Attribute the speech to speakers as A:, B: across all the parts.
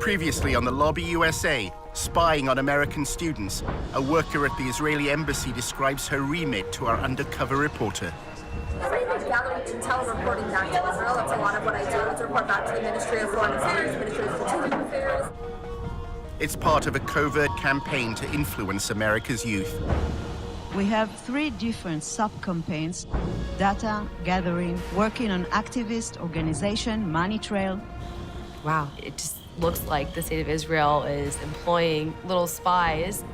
A: Previously on the Lobby USA, spying on American students, a worker at the Israeli embassy describes her remit to our undercover reporter.
B: Gathering intel, reporting back to Israel. That's a lot of what I do, is report back to the Ministry of Foreign Affairs, Ministry of Strategic Affairs.
A: It's part of a covert campaign to influence America's youth.
C: We have 3 different sub-campaigns: data gathering, working on activist organization, money trail.
D: Wow, it just looks like the state of Israel is employing little spies.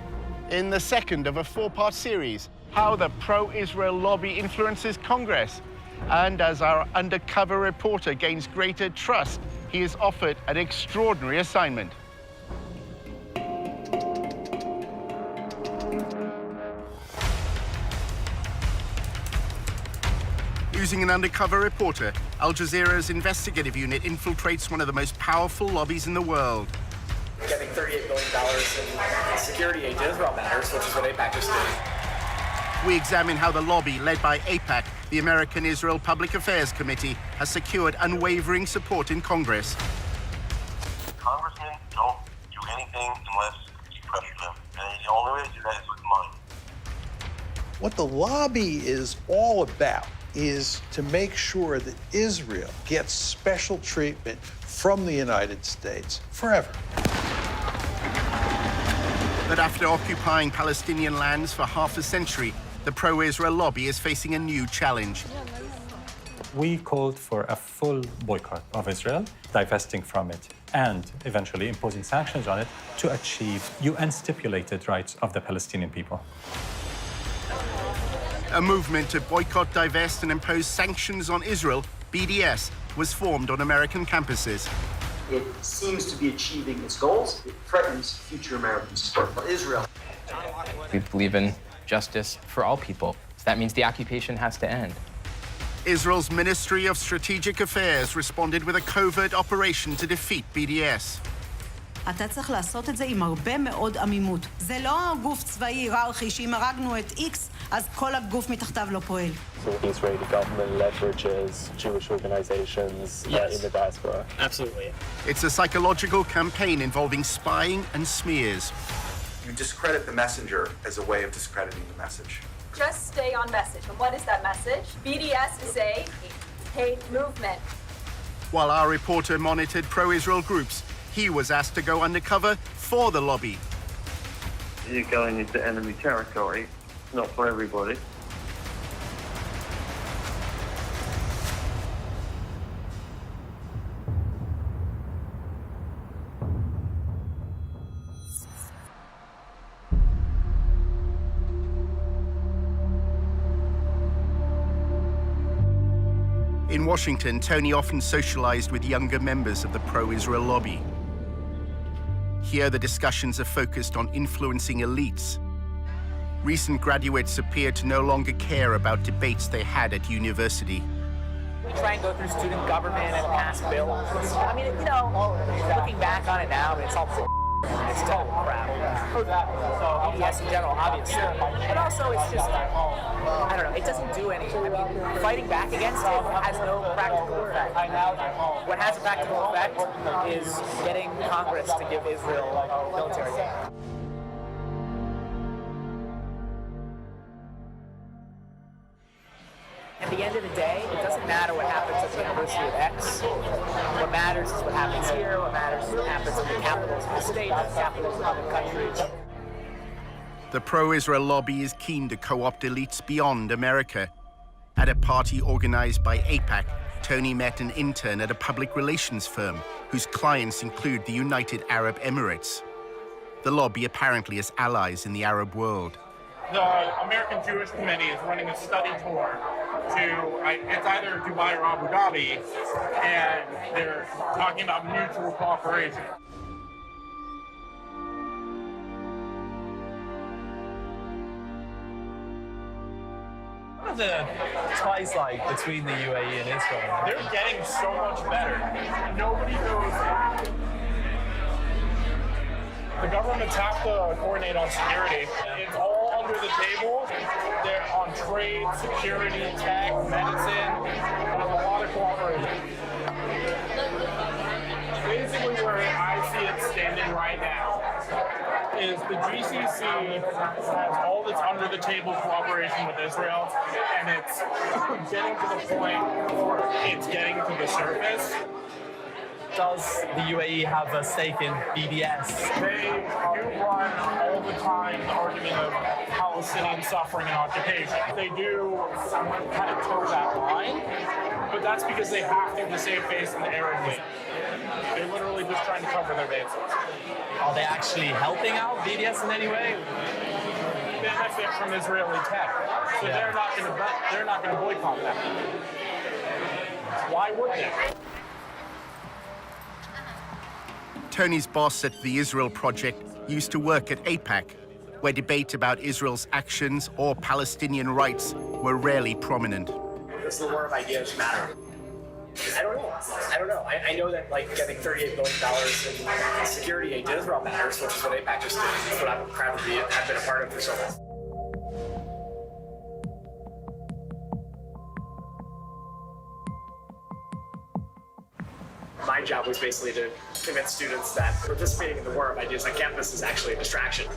A: In the second of a 4-part series, how the pro-Israel lobby influences Congress. And as our undercover reporter gains greater trust, he is offered an extraordinary assignment. Using an undercover reporter, Al Jazeera's investigative unit infiltrates one of the most powerful lobbies in the world.
E: Getting $38 billion in security aid to Israel matters, which is what AIPAC just did.
A: We examine how the lobby, led by AIPAC, the American Israel Public Affairs Committee, has secured unwavering support in Congress.
F: Congressmen don't do anything unless you pressure them. And the only way to do that is with money.
G: What the lobby is all about is to make sure that Israel gets special treatment from the United States forever.
A: But after occupying Palestinian lands for half a century, the pro-Israel lobby is facing a new challenge.
H: We called for a full boycott of Israel, divesting from it, and eventually imposing sanctions on it to achieve UN-stipulated rights of the Palestinian people.
A: A movement to boycott, divest, and impose sanctions on Israel, BDS, was formed on American campuses.
I: It seems to be achieving its goals. It threatens future American support for Israel.
J: We believe in justice for all people. So that means the occupation has to end.
A: Israel's Ministry of Strategic Affairs responded with a covert operation to defeat BDS.
C: אתה צריך לעשות את זה עם הרבה מאוד עמימות. זה לא גוף צבאי היררכי שאם הרגנו את X, אז כל הגוף מתחתיו לא פועל.
K: So the Israeli government leverages Jewish organizations in the diaspora.
E: Absolutely.
A: It's a psychological campaign involving spying and smears.
L: You discredit the messenger as a way of discrediting the message.
B: Just stay on message. And what is that message? BDS is a hate movement.
A: While our reporter monitored pro-Israel groups, he was asked to go undercover for the lobby.
F: You're going into enemy territory. It's not for everybody.
A: In Washington, Tony often socialized with younger members of the pro-Israel lobby. Here, the discussions are focused on influencing elites. Recent graduates appear to no longer care about debates they had at university.
E: We try and go through student government and pass bills. I mean, you know, looking back on it now, it's all it's total crap. BDS in general, obviously. But also, it's just, I don't know, it doesn't do anything. I mean, fighting back against it has no practical effect. What has a practical effect is getting Congress to give Israel military aid. At the end of the day, it doesn't matter what happens at the University of X. What matters is what happens here. What matters is what happens in the capitals of the state, the capitals of other countries.
A: The pro-Israel lobby is keen to co-opt elites beyond America. At a party organized by AIPAC, Tony met an intern at a public relations firm whose clients include the United Arab Emirates. The lobby apparently has allies in the Arab world.
M: The American Jewish Committee is running a study tour to, it's either Dubai or Abu Dhabi, and they're talking about mutual cooperation.
N: What are the ties like between the UAE and Israel?
M: They're getting so much better. Nobody knows. The governments have to coordinate on security. It's all under the table. They're on trade, security, tech, medicine. There's a lot of cooperation. Basically, where I see it standing right now is the GCC has all this under-the-table cooperation with Israel, and it's getting to the point where it's getting to the surface.
N: Does the UAE have a stake in BDS?
M: They do run all the time the argument of Palestinian suffering and occupation. They do kind of toe that line, but that's because they have to save face in the Arab League. They're literally just trying to cover their bases.
N: Are they actually helping out BDS in any way?
M: Benefit from Israeli tech, so they're not going to boycott them. Why would they?
A: Tony's boss at the Israel Project used to work at AIPAC, where debate about Israel's actions or Palestinian rights were rarely prominent.
E: Does the war of ideas matter? I don't know. I know that getting $38 billion in security aid to Israel matters, which is what AIPAC just did. It's what I'm proud to have been a part of for so long. My job was basically to convince students that participating in the war of ideas on campus is actually a distraction.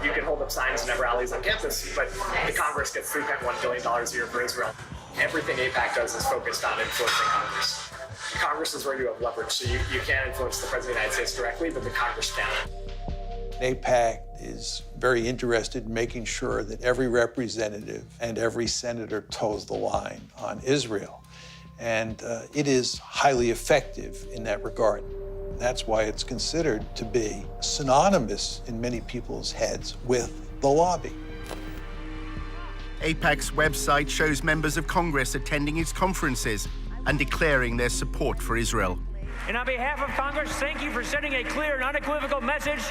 E: You can hold up signs and have rallies on campus, but the Congress gets $3.1 billion a year for Israel. Everything AIPAC does is focused on influencing Congress. Congress is where you have leverage, so you can't influence the President of the United States directly, but the Congress can.
G: AIPAC is very interested in making sure that every representative and every senator toes the line on Israel. And it is highly effective in that regard. That's why it's considered to be synonymous in many people's heads with the lobby.
A: AIPAC's website shows members of Congress attending its conferences and declaring their support for Israel.
O: And on behalf of Congress, thank you for sending a clear and unequivocal message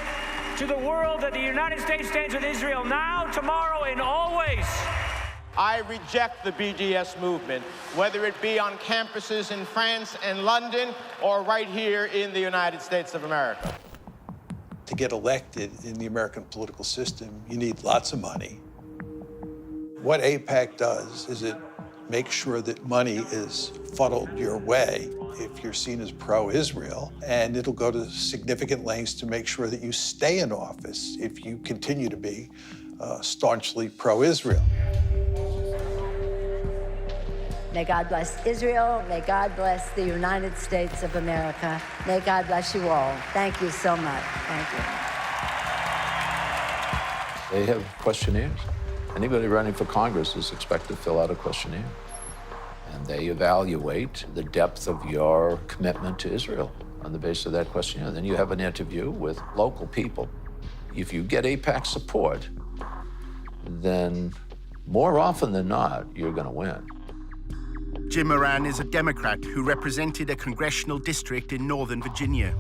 O: to the world that the United States stands with Israel now, tomorrow, and always.
P: I reject the BDS movement, whether it be on campuses in France and London or right here in the United States of America.
G: To get elected in the American political system, you need lots of money. What AIPAC does is it makes sure that money is funneled your way if you're seen as pro-Israel, and it'll go to significant lengths to make sure that you stay in office if you continue to be staunchly pro-Israel.
Q: May God bless Israel. May God bless the United States of America. May God bless you all. Thank you so much. Thank you.
R: They have questionnaires. Anybody running for Congress is expected to fill out a questionnaire. And they evaluate the depth of your commitment to Israel on the basis of that questionnaire. Then you have an interview with local people. If you get AIPAC support, then more often than not, you're going to win.
A: Jim Moran is a Democrat who represented a congressional district in Northern Virginia.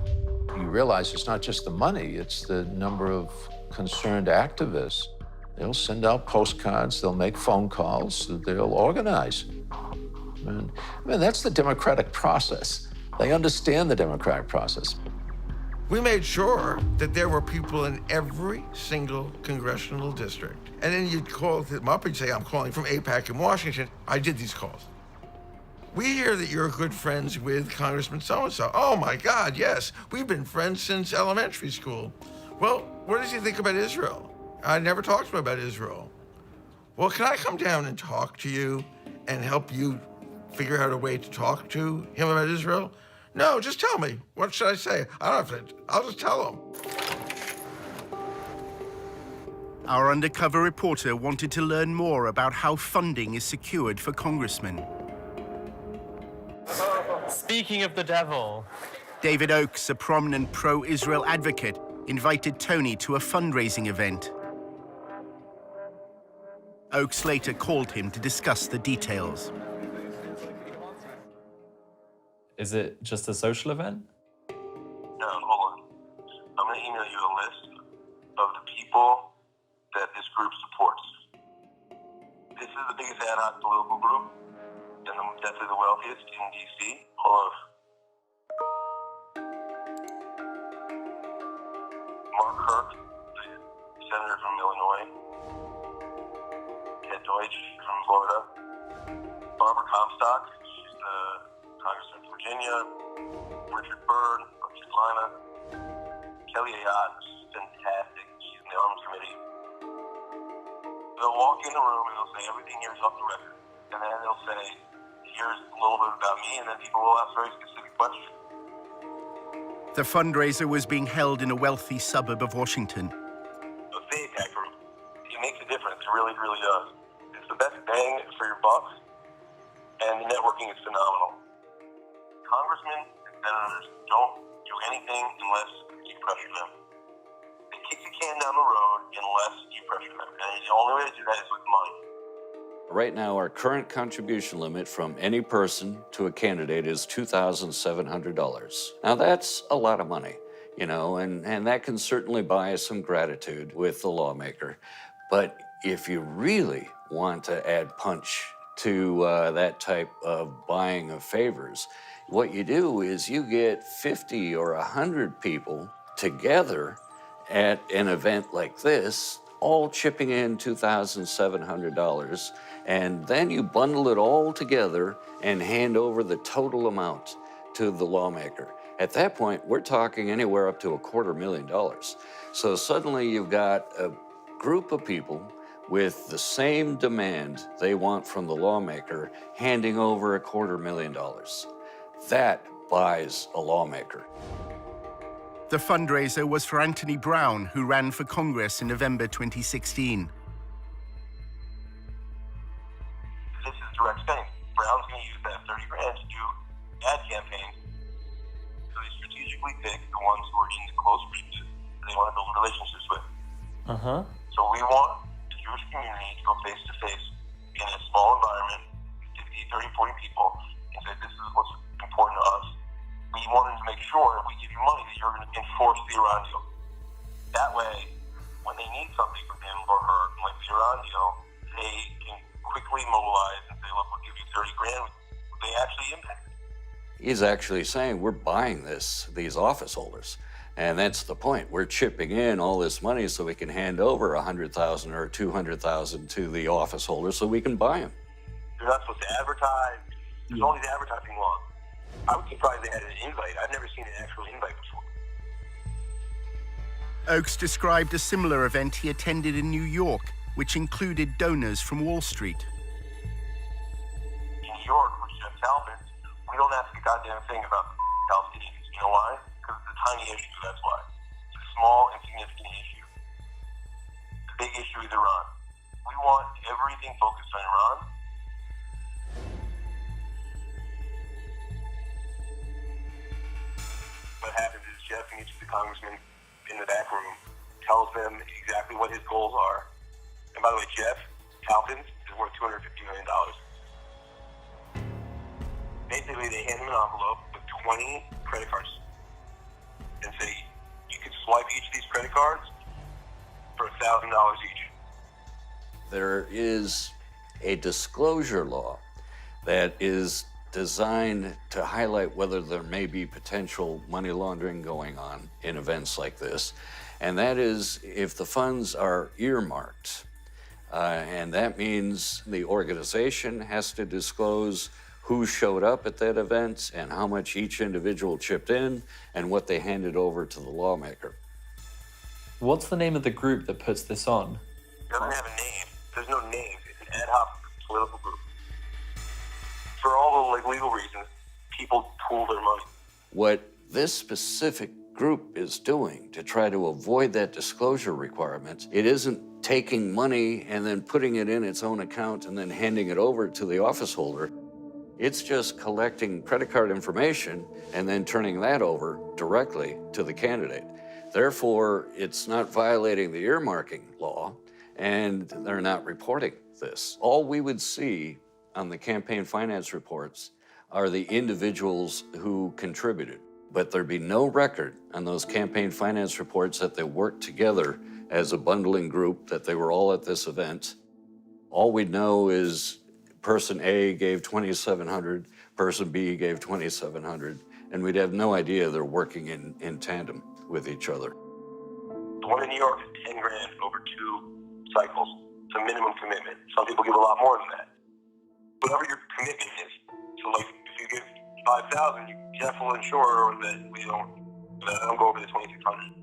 R: You realize it's not just the money, it's the number of concerned activists. They'll send out postcards, they'll make phone calls, they'll organize. I mean, that's the democratic process. They understand the democratic process.
S: We made sure that there were people in every single congressional district. And then you'd call them up and say, I'm calling from AIPAC in Washington. I did these calls. We hear that you're good friends with Congressman so-and-so. Oh my God, yes. We've been friends since elementary school. Well, what does he think about Israel? I never talked to him about Israel. Well, can I come down and talk to you and help you figure out a way to talk to him about Israel? No, just tell me. What should I say? I don't have to, I'll just tell him.
A: Our undercover reporter wanted to learn more about how funding is secured for congressmen.
N: Speaking of the devil.
A: David Oakes, a prominent pro-Israel advocate, invited Tony to a fundraising event. Oakes later called him to discuss the details.
H: Is it just a social event?
F: No, hold on. I'm going to email you a list of the people that this group supports. This is the biggest ad hoc political group, and definitely the wealthiest in D.C. Hold on. Mark Kirk, the senator from Illinois. Ted Deutsch from Florida. Barbara Comstock, she's the congressman from Virginia. Richard Byrd from Carolina, Kelly Ayotte, who's fantastic. She's in the Arms Committee. They'll walk in the room and they'll say everything here is off the record. And then they'll say, here's a little bit about me, and then people will ask very specific questions.
A: The fundraiser was being held in a wealthy suburb of Washington.
F: The AIPAC group, it makes a difference. It really, really does. It's the best bang for your buck, and the networking is phenomenal. Congressmen and senators don't do anything unless you pressure them. They kick the can down the road unless you pressure them. And the only way to do that is with money.
R: Right now, our current contribution limit from any person to a candidate is $2,700. Now, that's a lot of money, you know, and that can certainly buy some gratitude with the lawmaker. But if you really want to add punch to that type of buying of favors, what you do is you get 50 or 100 people together at an event like this, all chipping in $2,700, and then you bundle it all together and hand over the total amount to the lawmaker. At that point, we're talking anywhere up to $250,000. So suddenly you've got a group of people with the same demand they want from the lawmaker handing over $250,000. That buys a lawmaker.
A: The fundraiser was for Anthony Brown, who ran for Congress in November 2016.
F: This is direct spending. Brown's going to use that 30 grand to do ad campaigns. So they strategically pick the ones who are in the close reaches that they want to build relationships with. So we want the Jewish community to go face to face in a small environment, 50, 30, 40 people, and say, this is what's important to us. We wanted to make sure if we give you money that you're going to enforce the Iran deal. That way, when they need something from him or her, like the Iran deal, they can quickly mobilize and say, look, we'll give you 30 grand. They actually impact it.
R: He's actually saying we're buying these office holders. And that's the point. We're chipping in all this money so we can hand over $100,000 or $200,000 to the office holders so we can buy them.
F: You're not supposed to advertise. There's all these advertising laws. I was surprised they had an invite. I've never seen an actual invite before.
A: Oakes described a similar event he attended in New York, which included donors from Wall Street.
F: In New York, with Jeff Talbot, we don't ask a goddamn thing about Palestinians. You know why? Because it's a tiny issue, that's why. It's a small, insignificant issue. The big issue is Iran. We want everything focused on Iran. What happens is Jeff meets with the congressman in the back room, tells them exactly what his goals are. And by the way, Jeff Talpin is worth $250 million. Basically, they hand him an envelope with 20 credit cards and say, you can swipe each of these credit cards for $1,000 each.
R: There is a disclosure law that is designed to highlight whether there may be potential money laundering going on in events like this. And that is if the funds are earmarked. And that means the organization has to disclose who showed up at that event and how much each individual chipped in and what they handed over to the lawmaker.
N: What's the name of the group that puts this on?
F: It doesn't have a name. There's no name. It's an ad hoc political group. For all the legal reasons, people pool their money.
R: What this specific group is doing to try to avoid that disclosure requirement, it isn't taking money and then putting it in its own account and then handing it over to the office holder. It's just collecting credit card information and then turning that over directly to the candidate. Therefore, it's not violating the earmarking law, and they're not reporting this. All we would see on the campaign finance reports are the individuals who contributed. But there'd be no record on those campaign finance reports that they worked together as a bundling group, that they were all at this event. All we'd know is person A gave $2,700, person B gave $2,700, and we'd have no idea they're working in tandem with each other.
F: The one in New York is 10 grand over 2 cycles. It's a minimum commitment. Some people give a lot more than that. Whatever your commitment is, so like if you give 5,000, you definitely will ensure that I don't go over the 2,600.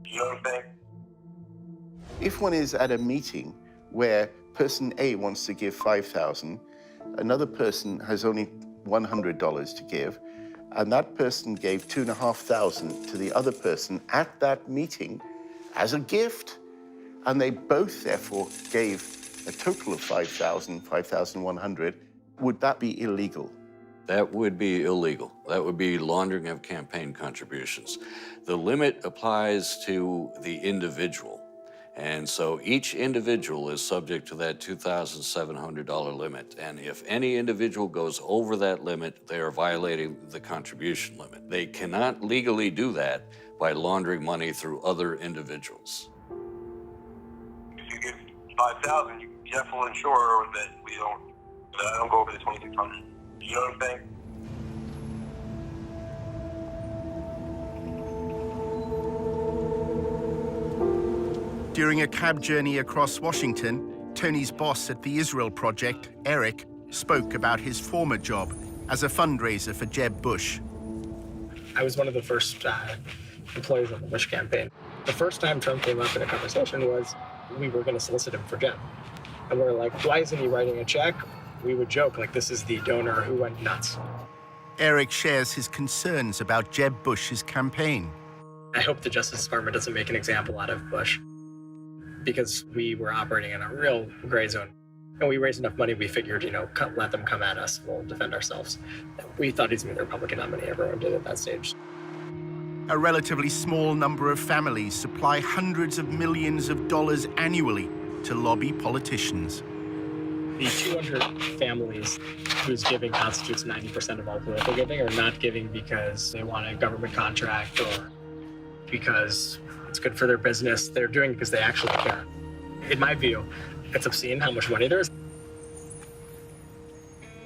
F: You know what I'm saying?
A: If one is at a meeting where person A wants to give 5,000, another person has only $100 to give, and that person gave 2,500 to the other person at that meeting as a gift, and they both therefore gave a total of 5,000, 5,100, would that be illegal?
T: That would be illegal. That would be laundering of campaign contributions. The limit applies to the individual. And so each individual is subject to that $2,700 limit. And if any individual goes over that limit, they are violating the contribution limit. They cannot legally do that by laundering money through other individuals.
F: If you give 5,000, you definitely will ensure that I don't go over the 2,600. You know what I'm saying?
A: During a cab journey across Washington, Tony's boss at the Israel Project, Eric, spoke about his former job as a fundraiser for Jeb Bush.
U: I was one of the first employees on the Bush campaign. The first time Trump came up in a conversation was we were going to solicit him for Jeb. And we're like, why isn't he writing a check? We would joke, like, this is the donor who went nuts.
A: Eric shares his concerns about Jeb Bush's campaign.
U: I hope the Justice Department doesn't make an example out of Bush, because we were operating in a real gray zone. And we raised enough money, we figured, let them come at us, we'll defend ourselves. We thought he's going to be the Republican nominee, everyone did at that stage.
A: A relatively small number of families supply hundreds of millions of dollars annually to lobby politicians.
U: The 200 families whose giving constitutes 90% of all political giving are not giving because they want a government contract or because it's good for their business. They're doing it because they actually care. In my view, it's obscene how much money there is.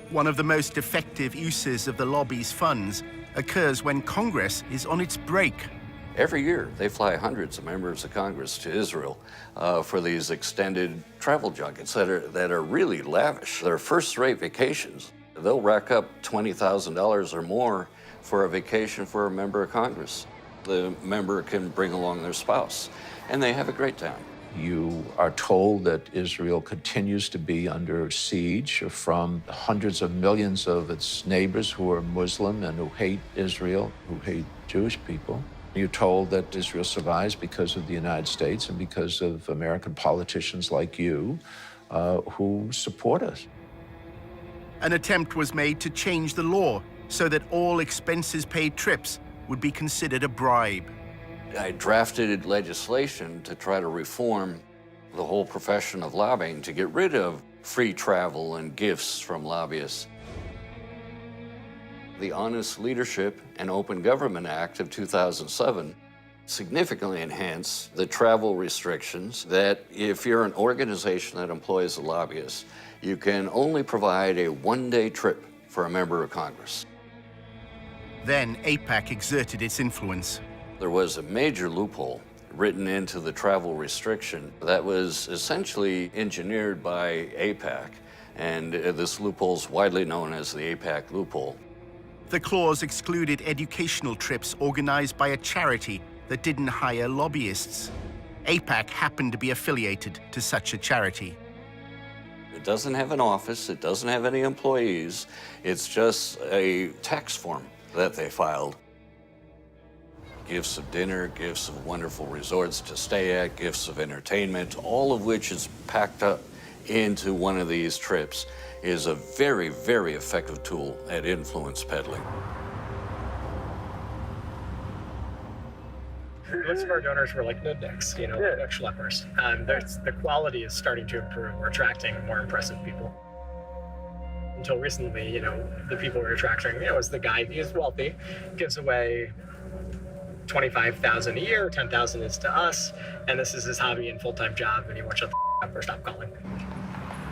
A: One of the most effective uses of the lobby's funds occurs when Congress is on its break.
T: Every year, they fly hundreds of members of Congress to Israel for these extended travel junkets that are really lavish. They're first-rate vacations. They'll rack up $20,000 or more for a vacation for a member of Congress. The member can bring along their spouse, and they have a great time.
R: You are told that Israel continues to be under siege from hundreds of millions of its neighbors who are Muslim and who hate Israel, who hate Jewish people. You're told that Israel survives because of the United States and because of American politicians like you who support us.
A: An attempt was made to change the law so that all expenses-paid trips would be considered a bribe.
T: I drafted legislation to try to reform the whole profession of lobbying to get rid of free travel and gifts from lobbyists. The Honest Leadership and Open Government Act of 2007 significantly enhanced the travel restrictions that if you're an organization that employs a lobbyist, you can only provide a one-day trip for a member of Congress.
A: Then AIPAC exerted its influence.
T: There was a major loophole written into the travel restriction that was essentially engineered by AIPAC, and this loophole is widely known as the AIPAC loophole.
A: The clause excluded educational trips organized by a charity that didn't hire lobbyists. AIPAC happened to be affiliated to such a charity.
T: It doesn't have an office, it doesn't have any employees, it's just a tax form that they filed. Gifts of dinner, gifts of wonderful resorts to stay at, gifts of entertainment, all of which is packed up into one of these trips, is a very, very effective tool at influence peddling.
U: Most of our donors were like nudniks, like schleppers. The quality is starting to improve. We're attracting more impressive people. Until recently, the people we're attracting, was the guy who's wealthy, gives away $25,000 a year, $10,000 is to us, and this is his hobby and full-time job, and he won't shut the up or stop calling.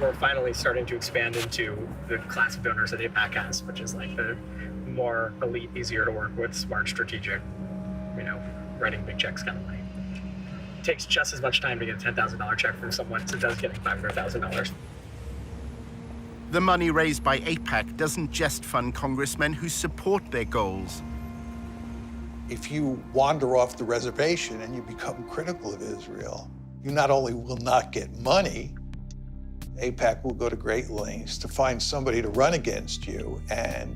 U: We're finally starting to expand into the class of donors that AIPAC has, which is like the more elite, easier to work with, smart, strategic, writing big checks kind of money. It takes just as much time to get a $10,000 check from someone as it does getting $500,000.
A: The money raised by AIPAC doesn't just fund congressmen who support their goals.
G: If you wander off the reservation and you become critical of Israel, you not only will not get money, AIPAC will go to great lengths to find somebody to run against you and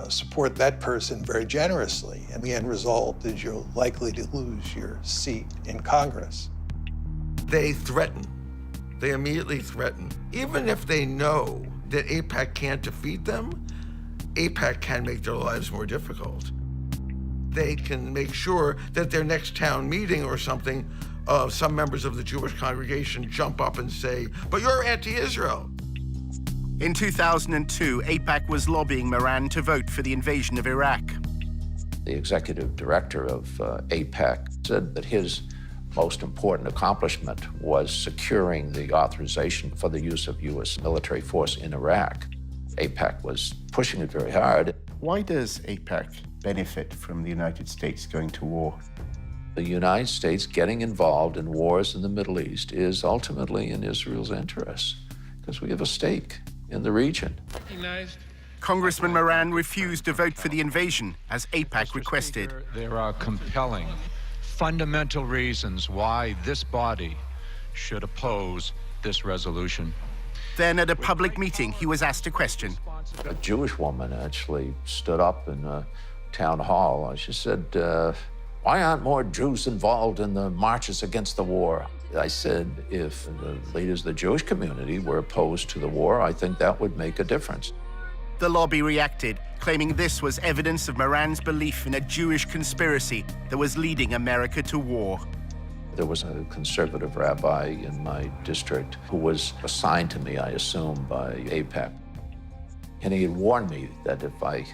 G: support that person very generously. And the end result is you're likely to lose your seat in Congress.
S: They threaten. They immediately threaten. Even if they know that AIPAC can't defeat them, AIPAC can make their lives more difficult. They can make sure that their next town meeting or something, some members of the Jewish congregation jump up and say, "But you're anti-Israel."
A: In 2002, AIPAC was lobbying Moran to vote for the invasion of Iraq.
R: The executive director of AIPAC said that his most important accomplishment was securing the authorization for the use of U.S. military force in Iraq. AIPAC was pushing it very hard.
A: Why does AIPAC benefit from the United States going to war?
R: The United States getting involved in wars in the Middle East is ultimately in Israel's interests, because we have a stake in the region.
A: Congressman Moran refused to vote for the invasion, as AIPAC requested.
D: There are compelling, fundamental reasons why this body should oppose this resolution.
A: Then at a public meeting, he was asked a question.
R: A Jewish woman actually stood up in a town hall. She said, why aren't more Jews involved in the marches against the war? I said, if the leaders of the Jewish community were opposed to the war, I think that would make a difference.
A: The lobby reacted, claiming this was evidence of Moran's belief in a Jewish conspiracy that was leading America to war.
R: There was a conservative rabbi in my district who was assigned to me, I assume, by AIPAC. And he had warned me that if I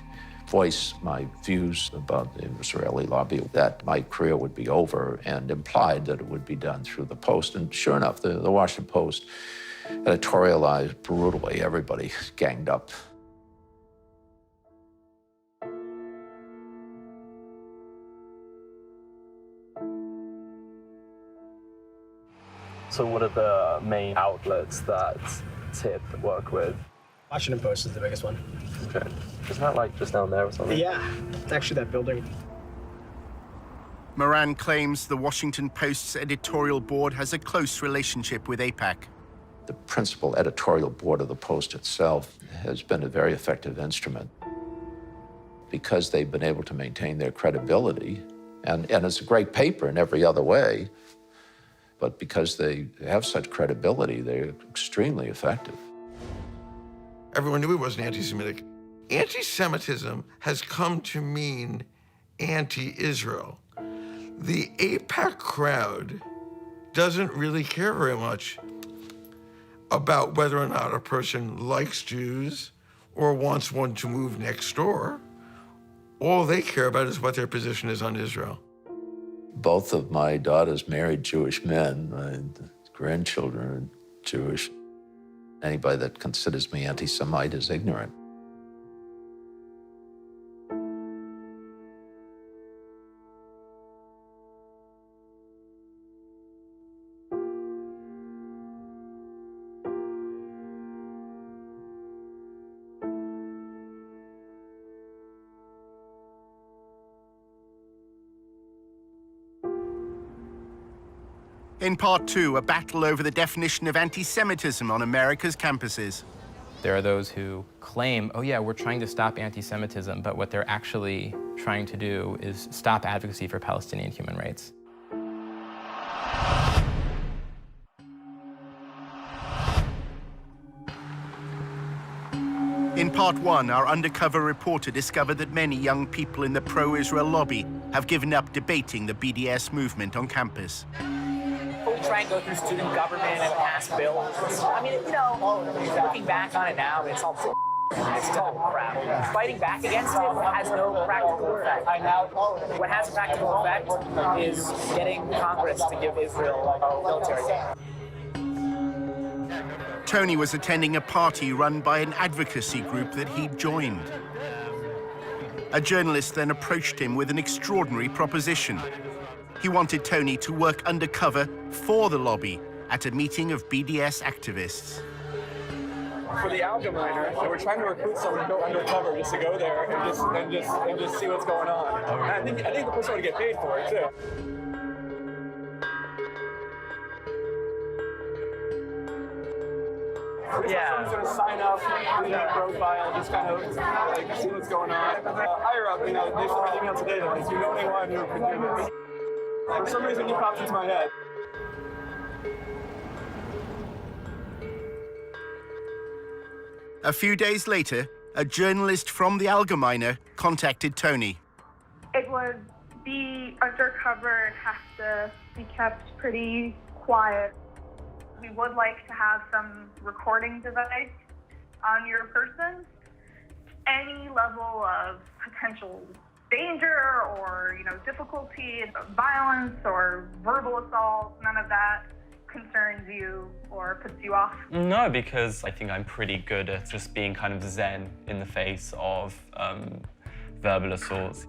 R: voice my views about the Israeli lobby, that my career would be over, and implied that it would be done through the Post. And sure enough, the Washington Post editorialized brutally. Everybody ganged up.
K: So what are the main outlets that TIP work with?
U: Washington Post is the biggest one.
K: Okay. Isn't that like just down there or something?
U: Yeah, it's actually that building.
A: Moran claims the Washington Post's editorial board has a close relationship with AIPAC.
R: The principal editorial board of the Post itself has been a very effective instrument because they've been able to maintain their credibility. And it's a great paper in every other way, but because they have such credibility, they're extremely effective.
S: Everyone knew he wasn't anti-Semitic. Anti-Semitism has come to mean anti-Israel. The AIPAC crowd doesn't really care very much about whether or not a person likes Jews or wants one to move next door. All they care about is what their position is on Israel.
R: Both of my daughters married Jewish men. My grandchildren are Jewish. Anybody that considers me anti-Semite is ignorant.
A: In part two, a battle over the definition of anti-Semitism on America's campuses.
J: There are those who claim, oh yeah, we're trying to stop anti-Semitism, but what they're actually trying to do is stop advocacy for Palestinian human rights.
A: In part one, our undercover reporter discovered that many young people in the pro-Israel lobby have given up debating the BDS movement on campus.
E: We try and go through student government and pass bills. I mean, you know, looking back on it now, it's all it's total crap. Fighting back against it has no practical effect. What has a practical effect is getting Congress to give Israel military aid.
A: Tony was attending a party run by an advocacy group that he'd joined. A journalist then approached him with an extraordinary proposition. He wanted Tony to work undercover for the lobby at a meeting of BDS activists.
K: for the Allgemeiner, and we're trying to recruit someone to go undercover just to go there and just see what's going on. And I think the person would get paid for it too. Someone's gonna sign up, do that profile, just kind of like see what's going on. Higher up, they sent me an email today that like, you know anyone who could do this? For some reason, he popped into my head.
A: A few days later, a journalist from the Allgemeiner contacted Tony.
I: It would be undercover and has to be kept pretty quiet. We would like to have some recording device on your person. Any level of potential danger or, difficulty, violence or verbal assault, none of that concerns you or puts you off?
V: No, because I think I'm pretty good at just being kind of zen in the face of verbal assaults.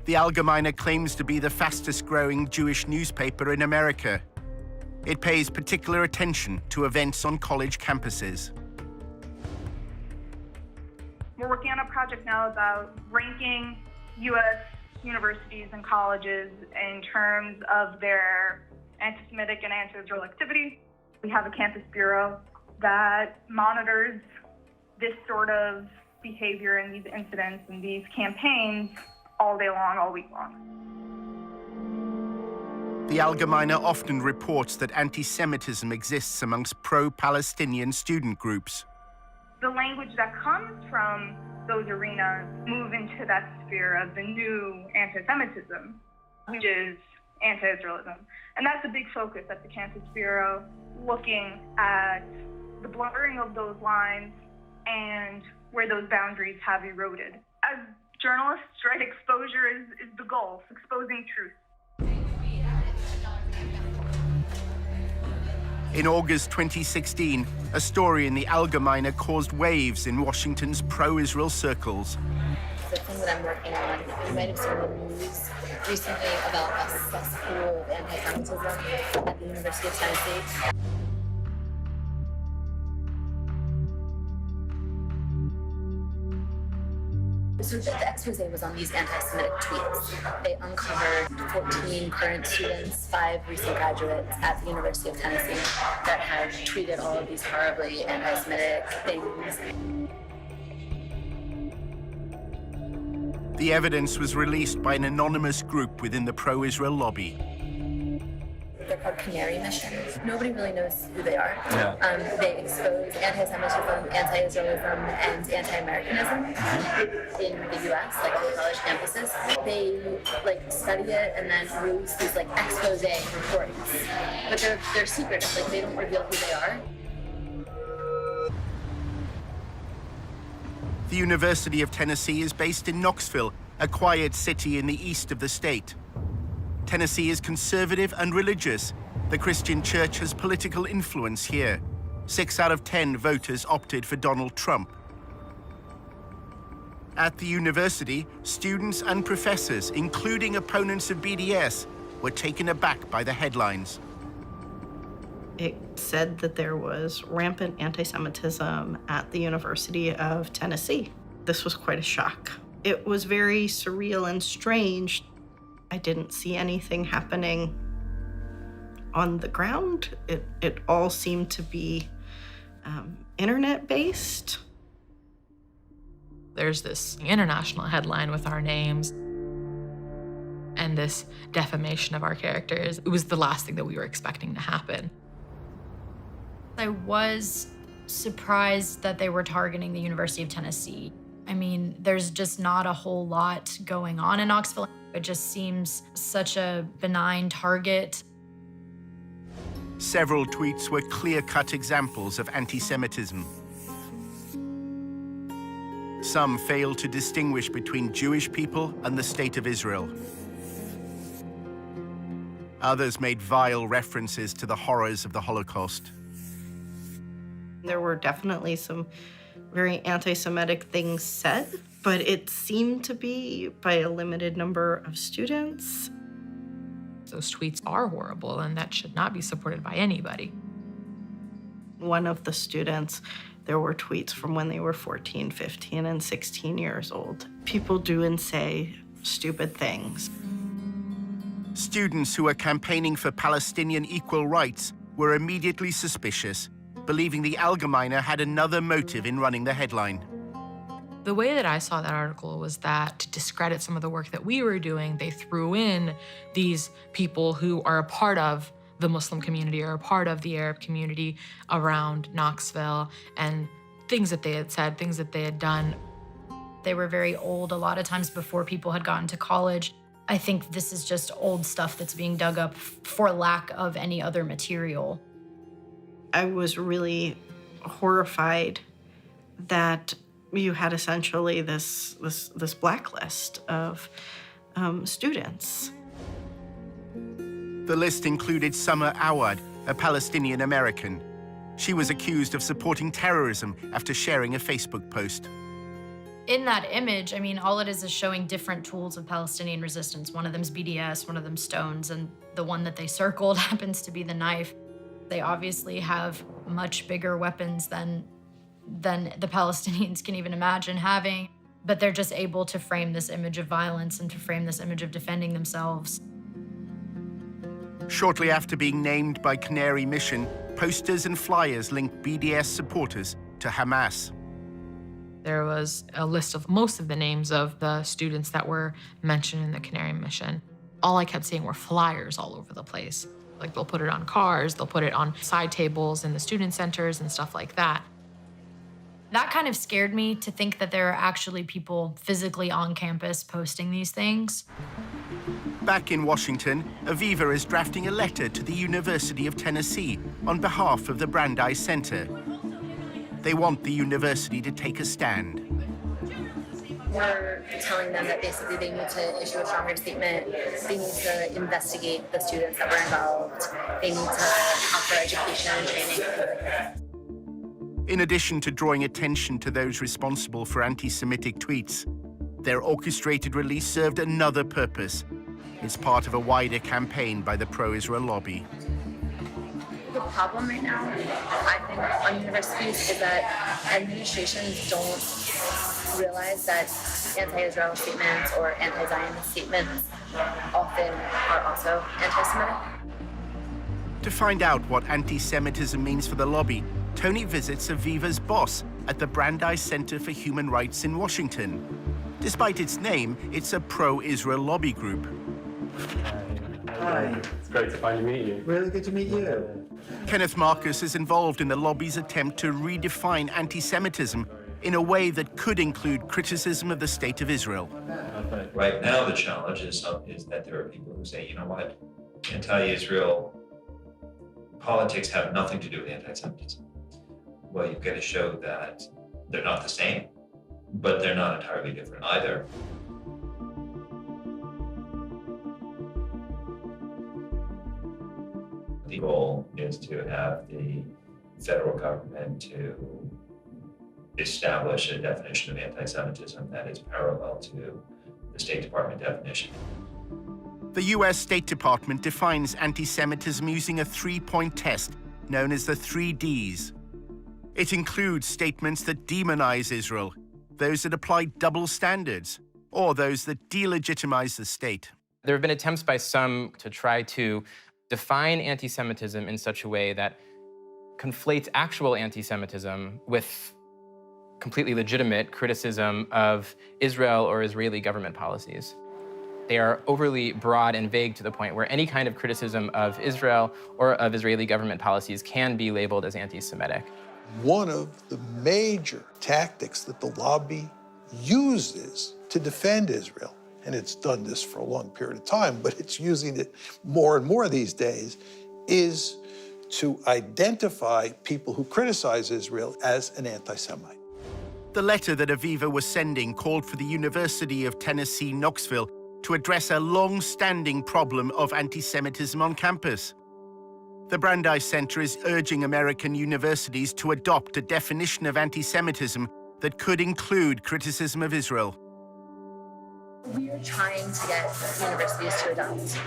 A: The Allgemeiner claims to be the fastest growing Jewish newspaper in America. It pays particular attention to events on college campuses.
I: We're working on a project now about ranking U.S. universities and colleges in terms of their anti-Semitic and anti-Israel activity. We have a campus bureau that monitors this sort of behavior and these incidents and these campaigns all day long, all week long.
A: The Allgemeiner often reports that anti-Semitism exists amongst pro-Palestinian student groups.
I: The language that comes from those arenas move into that sphere of the new anti-Semitism, which is anti-Israelism. And that's a big focus at the Campus Bureau, looking at the blurring of those lines and where those boundaries have eroded. As journalists, right, exposure is the goal, exposing truth.
A: In August 2016, a story in the Allgemeiner caused waves in Washington's pro-Israel circles.
W: The thing that I'm working on, you might have seen the news recently about a cesspool of anti-Semitism at the University of Tennessee. So the expose was on these anti-Semitic tweets. They uncovered 14 current students, 5 recent graduates at the University of Tennessee that had tweeted all of these horribly anti-Semitic things.
A: The evidence was released by an anonymous group within the pro-Israel lobby.
W: They're called Canary missions. Nobody really knows who they are.
A: Yeah.
W: They expose anti-Semitism, anti-Israelism, and anti-Americanism in the U.S., like on college campuses. They study it and then release these expose reports, but they're secretive. They don't reveal who they are.
A: The University of Tennessee is based in Knoxville, a quiet city in the east of the state. Tennessee is conservative and religious. The Christian church has political influence here. 6 out of 10 voters opted for Donald Trump. At the university, students and professors, including opponents of BDS, were taken aback by the headlines.
X: It said that there was rampant anti-Semitism at the University of Tennessee. This was quite a shock. It was very surreal and strange. I didn't see anything happening on the ground. It all seemed to be internet-based.
Y: There's this international headline with our names and this defamation of our characters. It was the last thing that we were expecting to happen.
Z: I was surprised that they were targeting the University of Tennessee. I mean, there's just not a whole lot going on in Knoxville. It just seems such a benign target.
A: Several tweets were clear-cut examples of anti-Semitism. Some failed to distinguish between Jewish people and the State of Israel. Others made vile references to the horrors of the Holocaust.
X: There were definitely some very anti-Semitic things said, but it seemed to be by a limited number of students.
Y: Those tweets are horrible, and that should not be supported by anybody.
X: One of the students, there were tweets from when they were 14, 15, and 16 years old. People do and say stupid things.
A: Students who were campaigning for Palestinian equal rights were immediately suspicious, believing the Allgemeine had another motive in running the headline.
Y: The way that I saw that article was that to discredit some of the work that we were doing, they threw in these people who are a part of the Muslim community or a part of the Arab community around Knoxville, and things that they had said, things that they had done.
Z: They were very old, a lot of times before people had gotten to college. I think this is just old stuff that's being dug up for lack of any other material.
X: I was really horrified that you had essentially this blacklist of students.
A: The list included Summer Awad, a Palestinian American. She was accused of supporting terrorism after sharing a Facebook post.
Z: In that image, I mean, all it is showing different tools of Palestinian resistance. One of them's BDS, one of them's stones, and the one that they circled happens to be the knife. They obviously have much bigger weapons than the Palestinians can even imagine having, but they're just able to frame this image of violence and to frame this image of defending themselves.
A: Shortly after being named by Canary Mission, posters and flyers linked BDS supporters to Hamas.
Y: There was a list of most of the names of the students that were mentioned in the Canary Mission. All I kept seeing were flyers all over the place. Like, they'll put it on cars, they'll put it on side tables in the student centers and stuff like that.
Z: That kind of scared me, to think that there are actually people physically on campus posting these things.
A: Back in Washington, Aviva is drafting a letter to the University of Tennessee on behalf of the Brandeis Center. They want the university to take a stand.
W: We're telling them that basically they need to issue a stronger statement. They need to investigate the students that were involved. They need to offer education and training.
A: In addition to drawing attention to those responsible for anti-Semitic tweets, their orchestrated release served another purpose. It's part of a wider campaign by the pro-Israel lobby.
W: The problem right now, I think, on universities is that administrations don't realize that anti-Israel statements or anti-Zionist statements often are also anti-Semitic.
A: To find out what anti-Semitism means for the lobby, Tony visits Aviva's boss at the Brandeis Center for Human Rights in Washington. Despite its name, it's a pro-Israel lobby group.
B: Hi. It's great to finally meet you. Really good to meet you.
A: Kenneth Marcus is involved in the lobby's attempt to redefine anti-Semitism in a way that could include criticism of the state of Israel.
C: Right now, the challenge is that there are people who say, you know what, anti-Israel politics have nothing to do with anti-Semitism. Well, you've got to show that they're not the same, but they're not entirely different either. The goal is to have the federal government to establish a definition of anti-Semitism that is parallel to the State Department definition.
A: The US State Department defines anti-Semitism using a three-point test known as the 3 Ds. It includes statements that demonize Israel, those that apply double standards, or those that delegitimize the state.
J: There have been attempts by some to try to define anti-Semitism in such a way that conflates actual anti-Semitism with completely legitimate criticism of Israel or Israeli government policies. They are overly broad and vague to the point where any kind of criticism of Israel or of Israeli government policies can be labeled as anti-Semitic.
G: One of the major tactics that the lobby uses to defend Israel, and it's done this for a long period of time, but it's using it more and more these days, is to identify people who criticize Israel as an anti-Semite.
A: The letter that Aviva was sending called for the University of Tennessee, Knoxville to address a long-standing problem of anti-Semitism on campus. The Brandeis Center is urging American universities to adopt a definition of anti-Semitism that could include criticism of Israel.
W: We are trying to get universities to adopt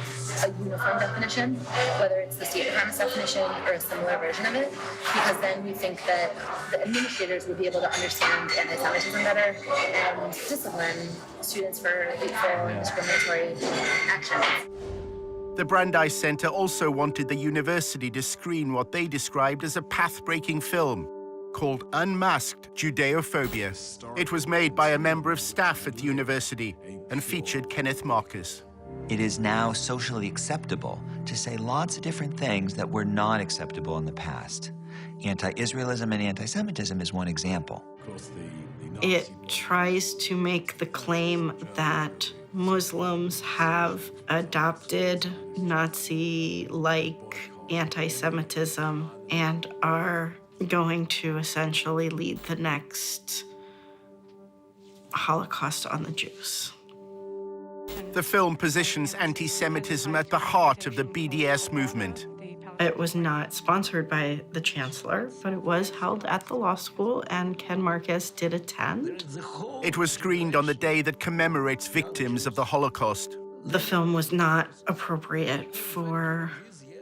W: a uniform definition, whether it's the state department's definition or a similar version of it, because then we think that the administrators would be able to understand anti-Semitism better and discipline students for hateful and discriminatory actions.
A: The Brandeis Center also wanted the university to screen what they described as a path-breaking film called Unmasked Judeophobia. It was made by a member of staff at the university and featured Kenneth Marcus.
H: It is now socially acceptable to say lots of different things that were not acceptable in the past. Anti-Israelism and anti-Semitism is one example.
X: It tries to make the claim that Muslims have adopted Nazi-like anti-Semitism and are going to essentially lead the next Holocaust on the Jews.
A: The film positions anti-Semitism at the heart of the BDS movement.
X: It was not sponsored by the chancellor, but it was held at the law school, and Ken Marcus did attend.
A: It was screened on the day that commemorates victims of the Holocaust.
X: The film was not appropriate for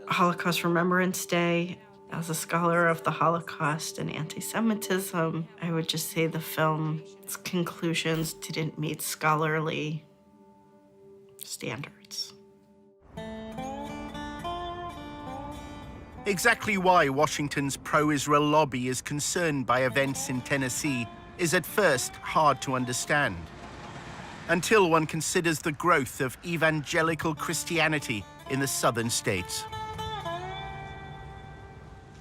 X: Holocaust Remembrance Day. As a scholar of the Holocaust and anti-Semitism, I would just say the film's conclusions didn't meet scholarly standards.
A: Exactly why Washington's pro-Israel lobby is concerned by events in Tennessee is at first hard to understand, until one considers the growth of evangelical Christianity in the southern states.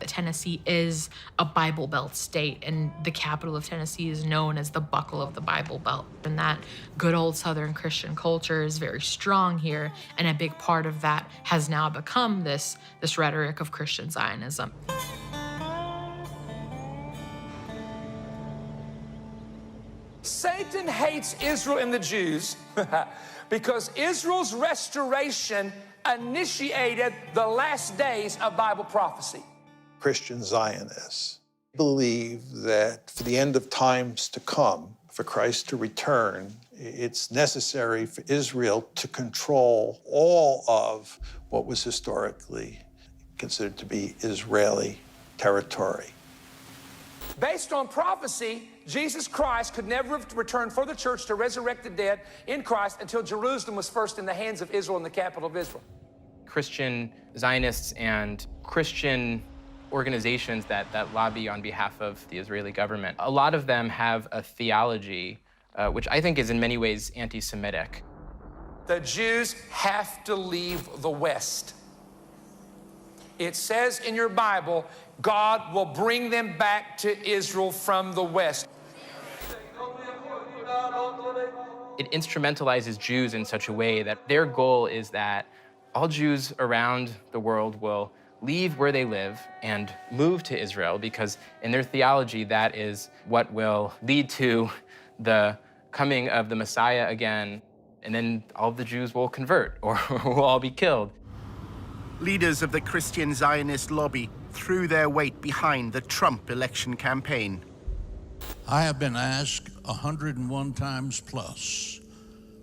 Y: Tennessee is a Bible Belt state, and the capital of Tennessee is known as the buckle of the Bible Belt. And that good old Southern Christian culture is very strong here, and a big part of that has now become this rhetoric of Christian Zionism.
L: Satan hates Israel and the Jews because Israel's restoration initiated the last days of Bible prophecy.
G: Christian Zionists believe that for the end of times to come, for Christ to return, it's necessary for Israel to control all of what was historically considered to be Israeli territory.
L: Based on prophecy, Jesus Christ could never have returned for the church to resurrect the dead in Christ until Jerusalem was first in the hands of Israel and the capital of Israel.
J: Christian Zionists and Christian organizations that lobby on behalf of the Israeli government, a lot of them have a theology which I think is in many ways anti-Semitic.
L: The Jews have to leave the West. It says in your Bible, God will bring them back to Israel from the West.
J: It instrumentalizes Jews in such a way that their goal is that all Jews around the world will leave where they live and move to Israel, because in their theology, that is what will lead to the coming of the Messiah again, and then all of the Jews will convert or will all be killed.
A: Leaders of the Christian Zionist lobby threw their weight behind the Trump election campaign.
M: I have been asked 101 times plus,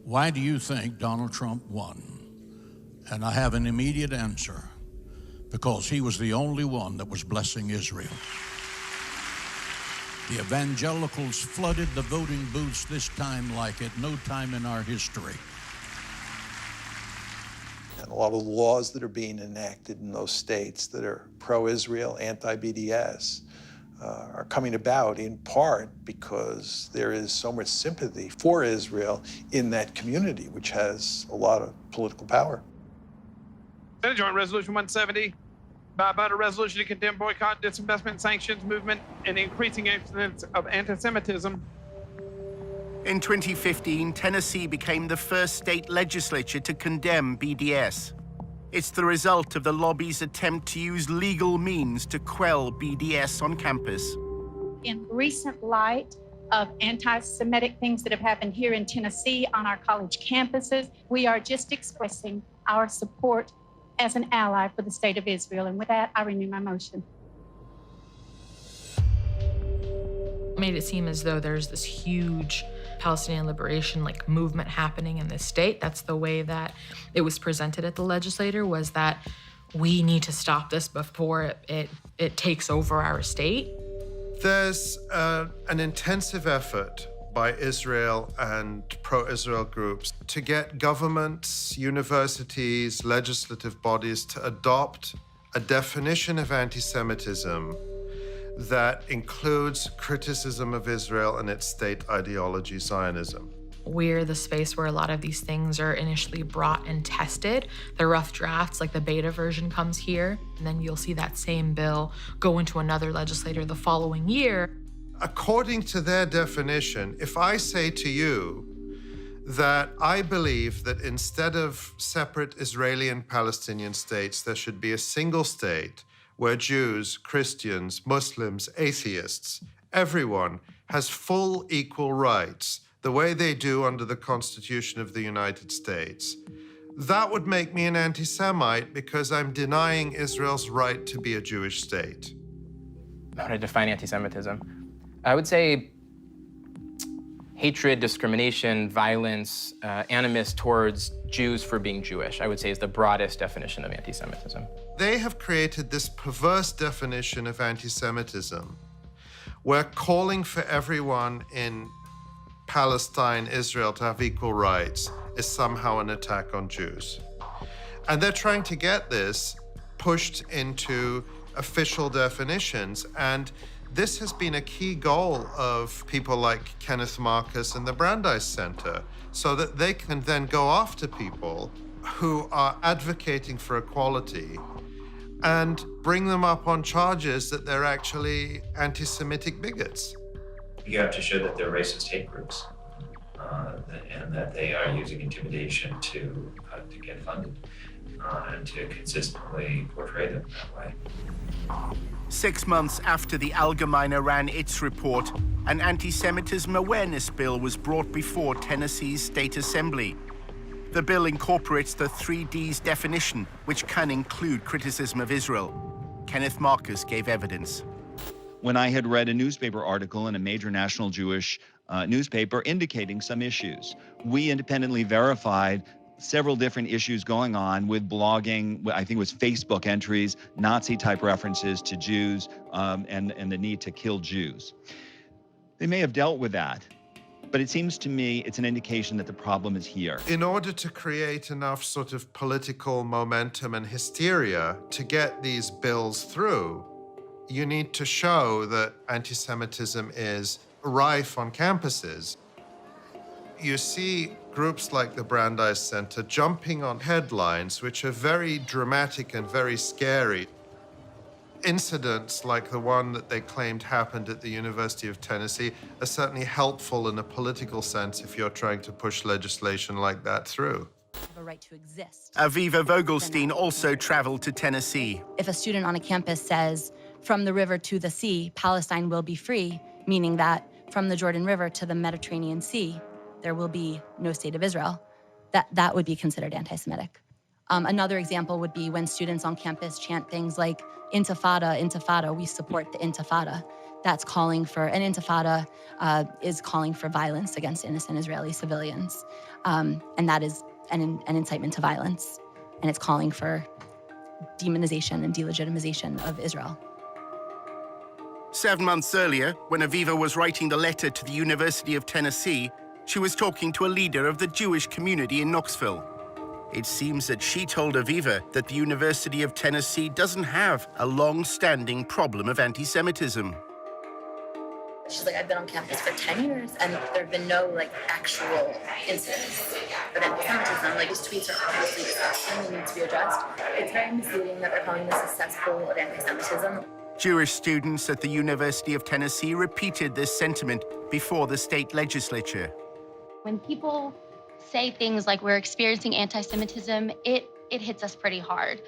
M: why do you think Donald Trump won? And I have an immediate answer. Because he was the only one that was blessing Israel. The evangelicals flooded the voting booths this time like at no time in our history.
G: And a lot of the laws that are being enacted in those states that are pro-Israel, anti-BDS, are coming about in part because there is so much sympathy for Israel in that community, which has a lot of political power.
O: Senate Joint Resolution 170, bipartisan resolution to condemn boycott, disinvestment, sanctions movement, and increasing incidents of anti-Semitism.
A: In 2015, Tennessee became the first state legislature to condemn BDS. It's the result of the lobby's attempt to use legal means to quell BDS on campus.
P: In recent light of anti-Semitic things that have happened here in Tennessee on our college campuses, we are just expressing our support as an ally for the state of Israel. And with that, I renew my motion.
Y: made it seem as though there's this huge Palestinian liberation movement happening in this state. That's the way that it was presented at the legislature, was that we need to stop this before it takes over our state.
D: There's an intensive effort by Israel and pro-Israel groups to get governments, universities, legislative bodies to adopt a definition of anti-Semitism that includes criticism of Israel and its state ideology, Zionism.
Y: We're the space where a lot of these things are initially brought and tested. The rough drafts, like the beta version, comes here, and then you'll see that same bill go into another legislator the following year.
D: According to their definition, if I say to you that I believe that instead of separate Israeli and Palestinian states, there should be a single state where Jews, Christians, Muslims, atheists, everyone has full equal rights, the way they do under the Constitution of the United States, that would make me an anti-Semite because I'm denying Israel's right to be a Jewish state.
J: How to define anti-Semitism? I would say hatred, discrimination, violence, animus towards Jews for being Jewish, I would say is the broadest definition of anti-Semitism.
D: They have created this perverse definition of anti-Semitism where calling for everyone in Palestine, Israel to have equal rights is somehow an attack on Jews. And they're trying to get this pushed into official definitions. And this has been a key goal of people like Kenneth Marcus and the Brandeis Center, so that they can then go after people who are advocating for equality and bring them up on charges that they're actually anti-Semitic bigots.
C: You have to show that they're racist hate groups and that they are using intimidation to get funded and to consistently portray them that way.
A: 6 months after the Allgemeine ran its report, an anti-Semitism awareness bill was brought before Tennessee's State Assembly. The bill incorporates the 3Ds definition, which can include criticism of Israel. Kenneth Marcus gave evidence.
F: When I had read a newspaper article in a major national Jewish newspaper indicating some issues, we independently verified several different issues going on with blogging, I think it was Facebook entries, Nazi-type references to Jews, and the need to kill Jews. They may have dealt with that, but it seems to me it's an indication that the problem is here.
D: In order to create enough sort of political momentum and hysteria to get these bills through, you need to show that anti-Semitism is rife on campuses. You see groups like the Brandeis Center jumping on headlines which are very dramatic and very scary. Incidents like the one that they claimed happened at the University of Tennessee are certainly helpful in a political sense if you're trying to push legislation like that through.
N: A right to exist.
A: Aviva Vogelstein also traveled to Tennessee.
N: If a student on a campus says, from the river to the sea, Palestine will be free, meaning that from the Jordan River to the Mediterranean Sea, there will be no state of Israel, that would be considered anti-Semitic. Another example would be when students on campus chant things like, Intifada, Intifada, we support the Intifada. That's calling for, an Intifada is calling for violence against innocent Israeli civilians. And that is an incitement to violence. And it's calling for demonization and delegitimization of Israel.
A: 7 months earlier, when Aviva was writing the letter to the University of Tennessee, she was talking to a leader of the Jewish community in Knoxville. It seems that she told Aviva that the University of Tennessee doesn't have a long-standing problem of anti-Semitism.
W: She's like, I've been on campus for 10 years and there have been no actual incidents of anti-Semitism. These tweets are obviously disgusting and need to be addressed. It's very misleading that they're calling this a cesspool of anti-Semitism.
A: Jewish students at the University of Tennessee repeated this sentiment before the state legislature.
Q: When people say things like we're experiencing anti-Semitism, it hits us pretty hard.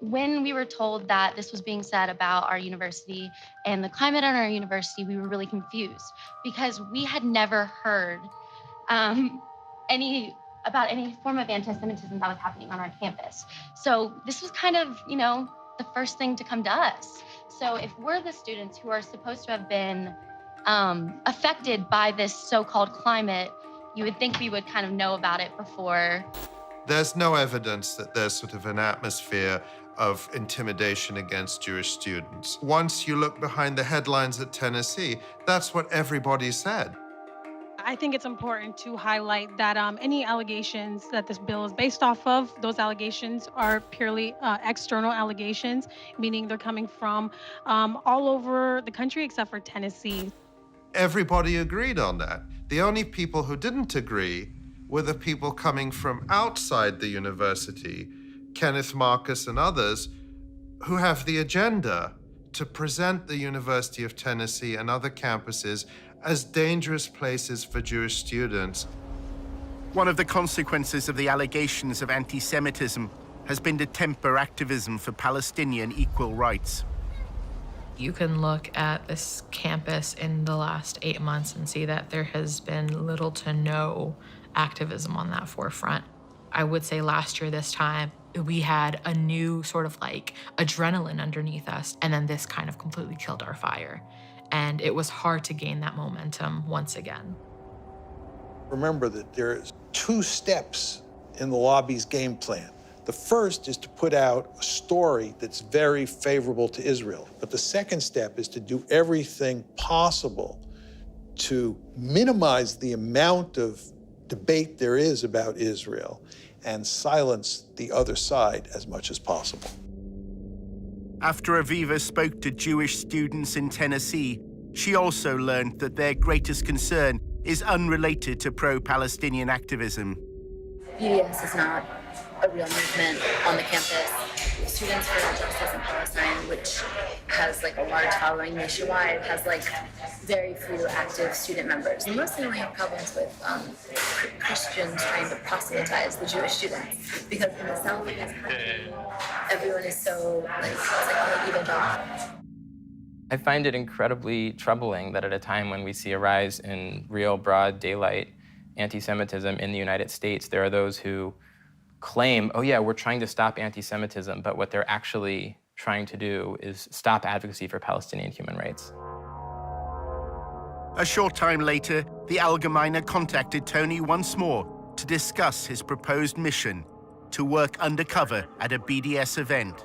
Q: When we were told that this was being said about our university and the climate at our university, we were really confused because we had never heard about any form of anti-Semitism that was happening on our campus. So this was kind of, the first thing to come to us. So if we're the students who are supposed to have been affected by this so-called climate, you would think we would kind of know about it before.
D: There's no evidence that there's sort of an atmosphere of intimidation against Jewish students. Once you look behind the headlines at Tennessee, that's what everybody said.
E: I think it's important to highlight that any allegations that this bill is based off of, those allegations are purely external allegations, meaning they're coming from all over the country except for Tennessee.
D: Everybody agreed on that. The only people who didn't agree were the people coming from outside the university, Kenneth Marcus and others, who have the agenda to present the University of Tennessee and other campuses as dangerous places for Jewish students.
A: One of the consequences of the allegations of anti-Semitism has been to temper activism for Palestinian equal rights.
Y: You can look at this campus in the last 8 months and see that there has been little to no activism on that forefront. I would say last year this time, we had a new sort of like adrenaline underneath us, and then this kind of completely killed our fire. And it was hard to gain that momentum once again.
G: Remember that there's 2 steps in the lobby's game plan. The first is to put out a story that's very favorable to Israel. But the second step is to do everything possible to minimize the amount of debate there is about Israel and silence the other side as much as possible.
A: After Aviva spoke to Jewish students in Tennessee, she also learned that their greatest concern is unrelated to pro-Palestinian activism.
W: BDS is not a real movement on the campus. Students for Justice in Palestine, which has like a large following nationwide, has like very few active student members. We mostly only have problems with Christians trying to proselytize the Jewish students, because in the South it is happening. Everyone is so like, it's like all evangelical.
J: I find it incredibly troubling that at a time when we see a rise in real broad daylight anti-Semitism in the United States, there are those who claim, oh yeah, we're trying to stop anti-Semitism, but what they're actually trying to do is stop advocacy for Palestinian human rights.
A: A short time later, the Allgemeine contacted Tony once more to discuss his proposed mission to work undercover at a BDS event.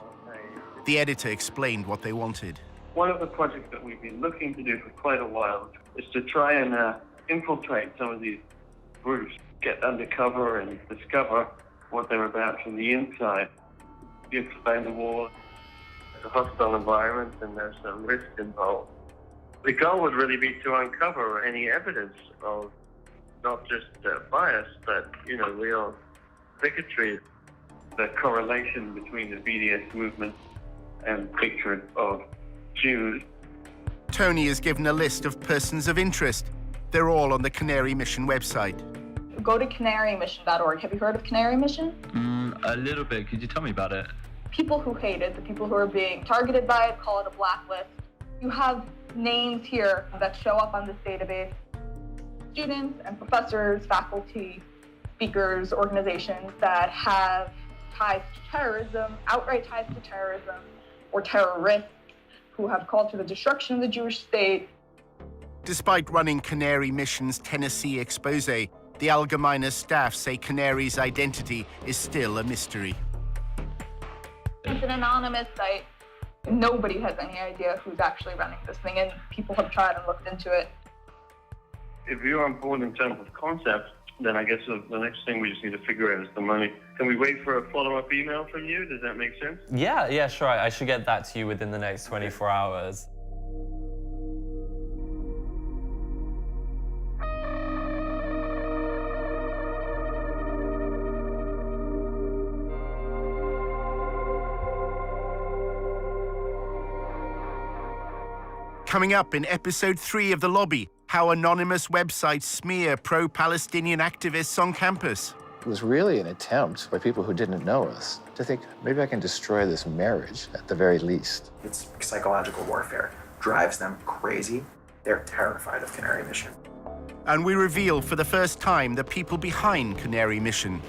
A: The editor explained what they wanted.
K: One of the projects that we've been looking to do for quite a while is to try and infiltrate some of these groups, get undercover and discover what they're about from the inside. You explain the war, it's a hostile environment, and there's some risk involved. The goal would really be to uncover any evidence of not just bias, but, you know, real bigotry. The correlation between the BDS movement and hatred of Jews.
A: Tony is given a list of persons of interest. They're all on the Canary Mission website.
I: Go to canarymission.org. Have you heard of Canary Mission?
V: A little bit. Could you tell me about it?
I: People who hate it, the people who are being targeted by it, call it a blacklist. You have names here that show up on this database. Students and professors, faculty, speakers, organizations that have ties to terrorism, outright ties to terrorism, or terrorists who have called for the destruction of the Jewish state.
A: Despite running Canary Mission's Tennessee expose, the Allgemeine staff say Canary's identity is still a mystery.
I: It's an anonymous site. Nobody has any idea who's actually running this thing, and people have tried and looked into it.
K: If you're on board in terms of concept, then I guess the next thing we just need to figure out is the money. Can we wait for a follow-up email from you? Does that make sense?
V: Yeah, sure. I should get that to you within the next 24 hours.
A: Coming up in episode 3 of The Lobby, how anonymous websites smear pro-Palestinian activists on campus.
R: It was really an attempt by people who didn't know us to think, maybe I can destroy this marriage at the very least.
S: It's psychological warfare. Drives them crazy. They're terrified of Canary Mission.
A: And we reveal for the first time the people behind Canary Mission.